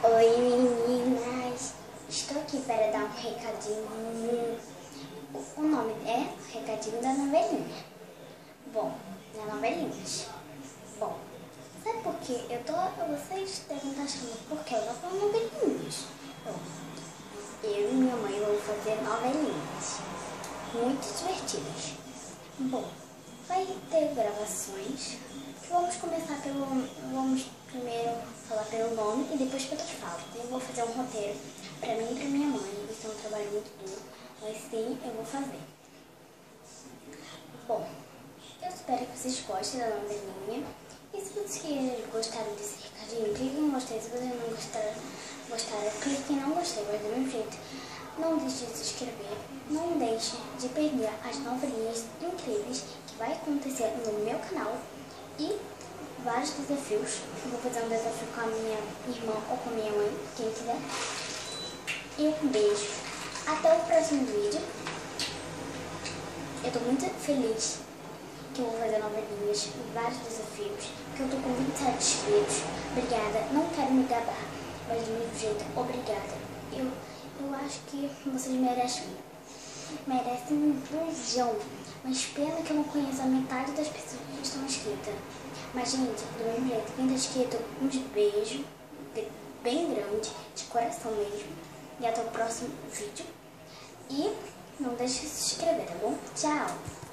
Oi meninas, estou aqui para dar um recadinho. O nome é Recadinho da Novelinha. Bom, na Novelinhas. Bom, sabe por que vocês devem estar achando por que eu vou falar novelinhas? Bom, eu e minha mãe vamos fazer novelinhas muito divertidas. Bom, vai ter gravações. Vamos primeiro falar pelo nome e depois pelas falas. Eu vou fazer um roteiro para mim e para minha mãe. Isso é um trabalho muito duro, mas sim, eu vou fazer. Bom, eu espero que vocês gostem da novelinha. E se vocês gostaram desse recadinho, clique em gostei. Se vocês não gostaram, clique em não gostei. Mas do mesmo jeito, não deixe de se inscrever. Não deixe de perder as novelinhas incríveis que vai acontecer no meu canal. E vários desafios. Eu vou fazer um desafio com a minha irmã ou com a minha mãe, quem quiser. E um beijo. Até o próximo vídeo. Eu tô muito feliz que eu vou fazer novelinhas, vários desafios, que eu tô com 27 inscritos. Obrigada. Não quero me gabar, mas do mesmo jeito, obrigada. Eu acho que vocês merecem um beijão. Mas pena que eu não conheço a metade das pessoas que estão inscritas. Mas, gente, do mesmo jeito, quem está inscrito, um beijo bem grande, de coração mesmo. E até o próximo vídeo. E não deixe de se inscrever, tá bom? Tchau!